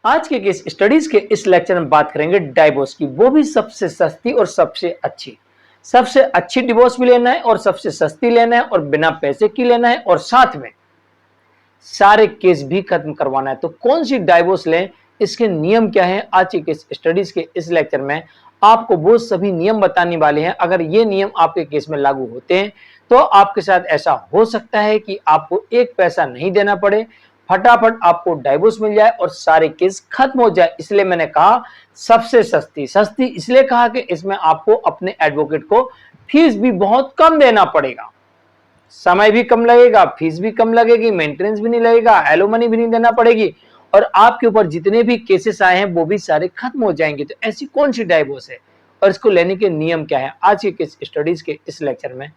आज के case studies के इस लेक्चर में बात करेंगे डाइवोर्स की, वो भी सबसे सस्ती और सबसे अच्छी। सबसे अच्छी डिवोर्स भी लेना है और सबसे सस्ती लेना है और बिना पैसे की लेना है और साथ में सारे केस भी खत्म करवाना है। तो कौन सी डाइवोर्स लें, इसके नियम क्या है, आज के केस स्टडीज के इस लेक्चर में आपको वो सभी नियम बताने वाले हैं। अगर ये नियम आपके केस में लागू होते हैं तो आपके साथ ऐसा हो सकता है कि आपको एक पैसा नहीं देना पड़े, फटाफट आपको डाइवोर्स मिल जाए और सारे केस खत्म हो जाए। इसलिए मैंने कहा सबसे सस्ती। सस्ती इसलिए कहा कि इसमें आपको अपने एडवोकेट को फीस भी बहुत कम देना पड़ेगा, समय भी कम लगेगा, फीस भी कम लगेगी, मेंटेनेंस भी नहीं लगेगा, एलोमनी भी नहीं देना पड़ेगी और आपके ऊपर जितने भी केसेस आए हैं वो भी सारे खत्म हो जाएंगे। तो ऐसी कौन सी डाइवोर्स है और इसको लेने के नियम क्या है, आज के केस स्टडीज के इस लेक्चर में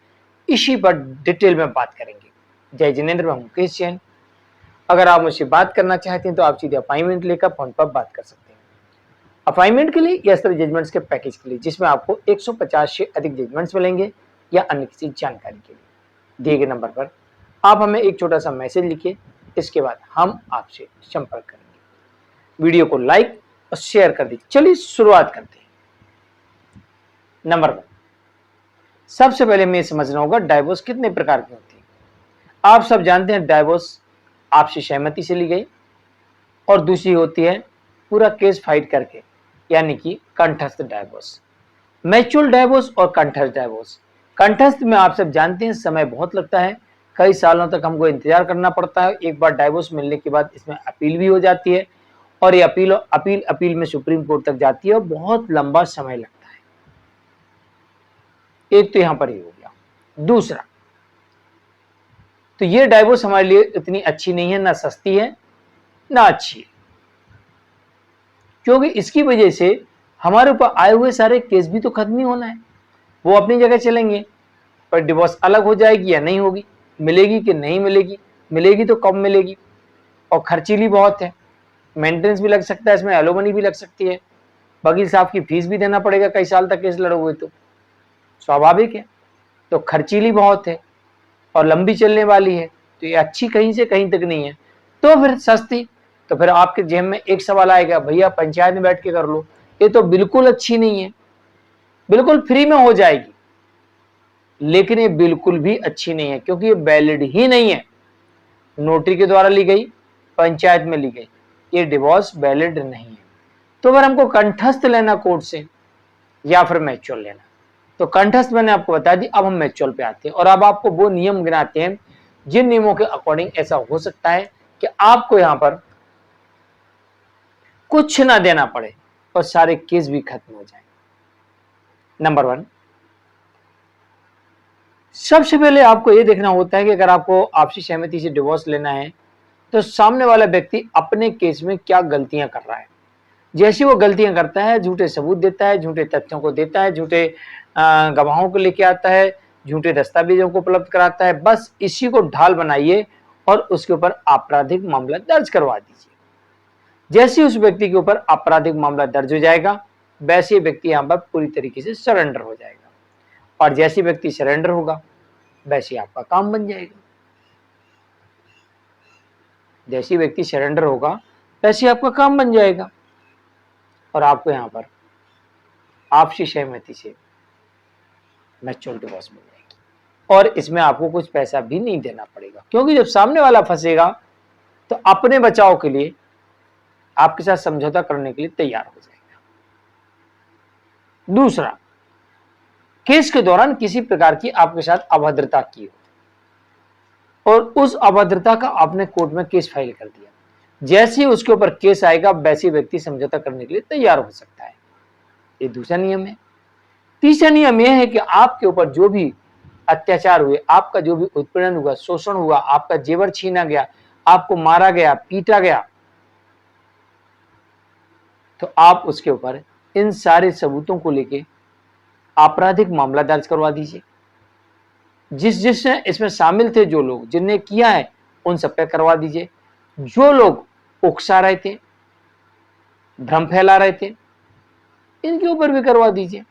इसी पर डिटेल में बात करेंगे। जय जिनेंद्र, मैं मुकेश जैन। अगर आप मुझसे बात करना चाहते हैं तो आप सीधे अपॉइंटमेंट लेकर फोन पर बात कर सकते हैं। अपॉइंटमेंट के लिए या सर जजमेंट्स के पैकेज के लिए, जिसमें आपको 150 से अधिक जजमेंट्स मिलेंगे या अन्य किसी जानकारी के लिए, दिए गए नंबर पर आप हमें एक छोटा सा मैसेज लिखिए। इसके बाद हम आपसे संपर्क करेंगे। वीडियो को लाइक और शेयर कर दीजिए। चलिए शुरुआत करते हैं। नंबर 1, सबसे पहले हमें समझना होगा डाइवोर्स कितने प्रकार की होती है। आप सब जानते हैं डाइवोर्स आपसी सहमति से ली गई और दूसरी होती है पूरा केस फाइट करके, यानी कि कंठस्थ डाइवोर्स। म्यूचुअल डाइवोर्स और कंठस्थ डाइवोर्स। कंठस्थ में आप सब जानते हैं समय बहुत लगता है, कई सालों तक हमको इंतजार करना पड़ता है। एक बार डाइवोर्स मिलने के बाद इसमें अपील भी हो जाती है और ये अपील में सुप्रीम कोर्ट तक जाती है और बहुत लंबा समय लगता है। एक तो यहां पर ही हो गया। दूसरा, तो ये डाइवोर्स हमारे लिए इतनी अच्छी नहीं है, ना सस्ती है ना अच्छी है, क्योंकि इसकी वजह से हमारे ऊपर आए हुए सारे केस भी तो खत्म ही होना है। वो अपनी जगह चलेंगे, पर डिवोर्स अलग हो जाएगी या नहीं होगी, मिलेगी कि नहीं मिलेगी, मिलेगी तो कब मिलेगी, और खर्चीली बहुत है, मेंटेनेंस भी लग सकता है, इसमें एलोमनी भी लग सकती है, वकील साहब की फीस भी देना पड़ेगा कई साल तक केस लड़ोगे तो स्वाभाविक है। तो खर्चीली बहुत है और लंबी चलने वाली है, तो ये अच्छी कहीं से कहीं तक नहीं है। तो फिर सस्ती, तो फिर आपके जेब में एक सवाल आएगा, भैया पंचायत में बैठ के कर लो, ये तो बिल्कुल अच्छी नहीं है, बिल्कुल फ्री में हो जाएगी, लेकिन ये बिल्कुल भी अच्छी नहीं है क्योंकि ये वैलिड ही नहीं है। नोटरी के द्वारा ली गई, पंचायत में ली गई, ये डिवोर्स वैलिड नहीं है। तो अगर हमको कंठस्थ लेना कोर्ट से या फिर म्यूचुअल लेना, तो कंठस्थ मैंने आपको बता दी। अब हम म्यूचुअल पे आते हैं और अब आपको वो नियम गिनाते हैं जिन नियमों के अकॉर्डिंग ऐसा हो सकता है कि आपको यहां पर कुछ ना देना पड़े और सारे केस भी खत्म हो जाए। नंबर 1, सबसे पहले आपको यह देखना होता है कि अगर आपको आपसी सहमति से डिवोर्स लेना है तो सामने वाला व्यक्ति अपने केस में क्या गलतियां कर रहा है। जैसी वो गलतियां करता है, झूठे सबूत देता है, झूठे तथ्यों को देता है, झूठे गवाहों को लेके आता है, झूठे दस्तावेजों को उपलब्ध कराता है, बस इसी को ढाल बनाइए और उसके ऊपर आपराधिक मामला दर्ज करवा दीजिए। जैसे उस व्यक्ति के ऊपर आपराधिक मामला दर्ज हो जाएगा, वैसे व्यक्ति यहां पर पूरी तरीके से सरेंडर हो जाएगा और जैसे व्यक्ति सरेंडर होगा वैसे आपका काम बन जाएगा। जैसे व्यक्ति सरेंडर होगा वैसे आपका काम बन जाएगा और आपको यहां पर आपसी सहमति से म्यूचुअल डिवोर्स मिल जाएगी और इसमें आपको कुछ पैसा भी नहीं देना पड़ेगा, क्योंकि जब सामने वाला फंसेगा तो अपने बचाव के लिए आपके साथ समझौता करने के लिए तैयार हो जाएगा। दूसरा, केस के दौरान किसी प्रकार की आपके साथ अभद्रता की हो और उस अभद्रता का आपने कोर्ट में केस फाइल कर दिया, जैसे ही उसके ऊपर केस आएगा वैसे व्यक्ति समझौता करने के लिए तैयार हो सकता है। ये दूसरा नियम है। तीसरा नियम यह है कि आपके ऊपर जो भी अत्याचार हुए, आपका जो भी उत्पीड़न हुआ, शोषण हुआ, आपका जेवर छीना गया, आपको मारा गया, पीटा गया, तो आप उसके ऊपर इन सारे सबूतों को लेके आपराधिक मामला दर्ज करवा दीजिए। जिसने इसमें शामिल थे, जो लोग जिनने किया है, उन सब पे करवा दीजिए। जो लोग उकसा रहे थे, भ्रम फैला रहे थे, इनके ऊपर भी करवा दीजिए।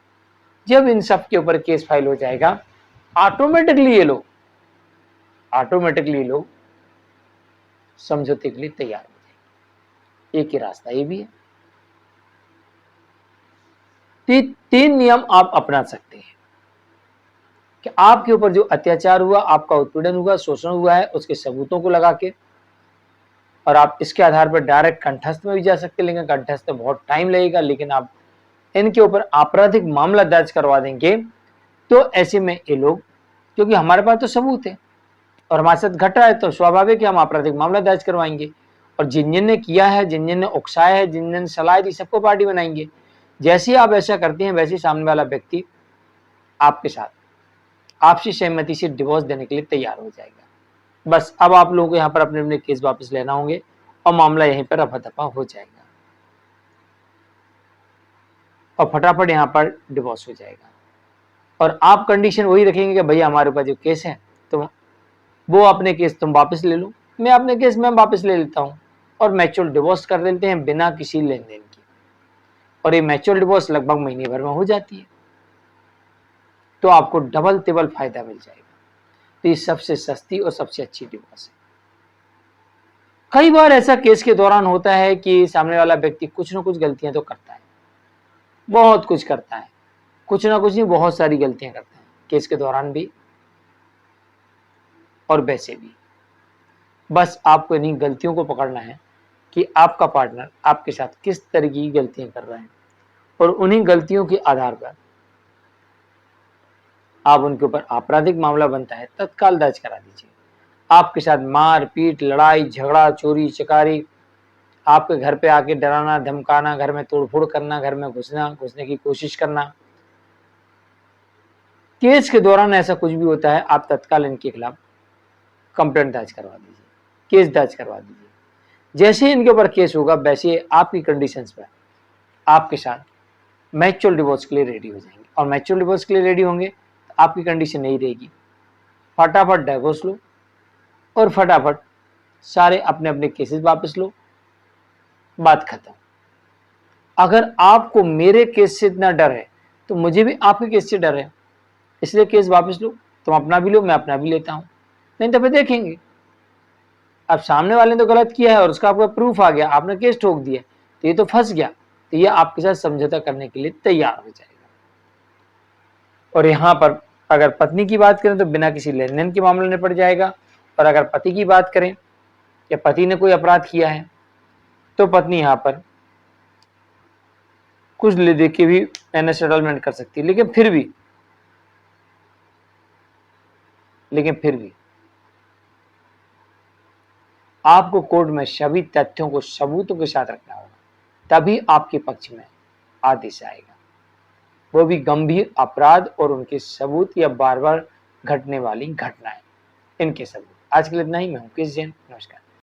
जब इन सब के ऊपर केस फाइल हो जाएगा, ऑटोमेटिकली ये लोग समझौते के लिए तैयार हो जाएंगे। एक ही रास्ता ये भी है। तीन नियम आप अपना सकते हैं कि आपके ऊपर जो अत्याचार हुआ, आपका उत्पीड़न हुआ, शोषण हुआ है, उसके सबूतों को लगा के, और आप इसके आधार पर डायरेक्ट कंठस्थ में भी जा सकते हैं, लेकिन कंठस्थ में बहुत टाइम लगेगा। लेकिन आप इनके ऊपर आपराधिक मामला दर्ज करवा देंगे तो ऐसे में ये लोग, क्योंकि हमारे पास तो सबूत है और हमारे साथ घट रहा है, तो स्वाभाविक है हम आपराधिक मामला दर्ज करवाएंगे, और जिन जिन ने किया है, जिन जिन ने उकसाया है, जिन जिन ने सलाह दी, सबको पार्टी बनाएंगे। जैसे ही आप ऐसा करते हैं वैसे ही सामने वाला व्यक्ति आपके साथ आपसी सहमति से डिवोर्स देने के लिए तैयार हो जाएगा। बस अब आप लोगों को यहाँ पर अपने अपने केस वापस लेना होंगे और मामला यहीं पर रफा दफा हो जाएगा और फटाफट यहाँ पर डिवोर्स हो जाएगा। और आप कंडीशन वही रखेंगे कि भैया हमारे ऊपर जो केस है तो वो अपने केस तुम वापस ले लो, मैं अपने केस मैं वापस ले लेता हूँ, और मैच्योर डिवोर्स कर देते हैं बिना किसी लेन देन के। और ये मैच्योर डिवोर्स लगभग महीने भर में हो जाती है, तो आपको डबल तिबल फायदा मिल जाएगा। तो ये सबसे सस्ती और सबसे अच्छी डिवोर्स है। कई बार ऐसा केस के दौरान होता है कि सामने वाला व्यक्ति कुछ ना कुछ गलतियां तो करता है, बहुत कुछ करता है, कुछ ना कुछ नहीं बहुत सारी गलतियां करता है केस के दौरान भी और वैसे भी। बस आपको इन्हीं गलतियों को पकड़ना है कि आपका पार्टनर आपके साथ किस तरह की गलतियां कर रहा है, और उन्हीं गलतियों के आधार पर आप उनके ऊपर आपराधिक मामला बनता है तत्काल दर्ज करा दीजिए। आपके साथ मार पीट, लड़ाई झगड़ा, चोरी चकारी, आपके घर पे आके डराना धमकाना, घर में तोड़फोड़ करना, घर में घुसने की कोशिश करना, केस के दौरान ऐसा कुछ भी होता है आप तत्काल इनके खिलाफ कंप्लेंट दर्ज करवा दीजिए, केस दर्ज करवा दीजिए। जैसे ही इनके ऊपर केस होगा वैसे आपकी कंडीशंस पर आपके साथ मैच्योर डिवोर्स के लिए रेडी हो जाएंगे, और मैच्योर डिवोर्स के लिए रेडी होंगे तो आपकी कंडीशन नहीं रहेगी, फटाफट डिवोर्स लो और फटाफट सारे अपने अपने केसेस वापस लो, बात खत्म। अगर आपको मेरे केस से इतना डर है तो मुझे भी आपके केस से डर है, इसलिए केस वापस लो, तुम अपना भी लो मैं अपना भी लेता हूं। नहीं तो फिर देखेंगे अब सामने वाले ने तो गलत किया है और उसका आपका प्रूफ आ गया, आपने केस ठोक दिया, तो ये तो फंस गया, तो ये आपके साथ समझौता करने के लिए तैयार हो जाएगा। और यहाँ पर अगर पत्नी की बात करें तो बिना किसी लेन देन के मामले निपट जाएगा, और अगर पति की बात करें या पति ने कोई अपराध किया है तो पत्नी यहाँ पर कुछ ले दे के भी मैंने सेटलमेंट कर सकती है, लेकिन फिर भी आपको कोर्ट में सभी तथ्यों को सबूतों के साथ रखना होगा, तभी आपके पक्ष में आदेश आएगा, वो भी गंभीर अपराध और उनके सबूत या बार बार घटने वाली घटनाएं, इनके सबूत। आज के लिए इतना ही। मैं हूं केस जैन, नमस्कार।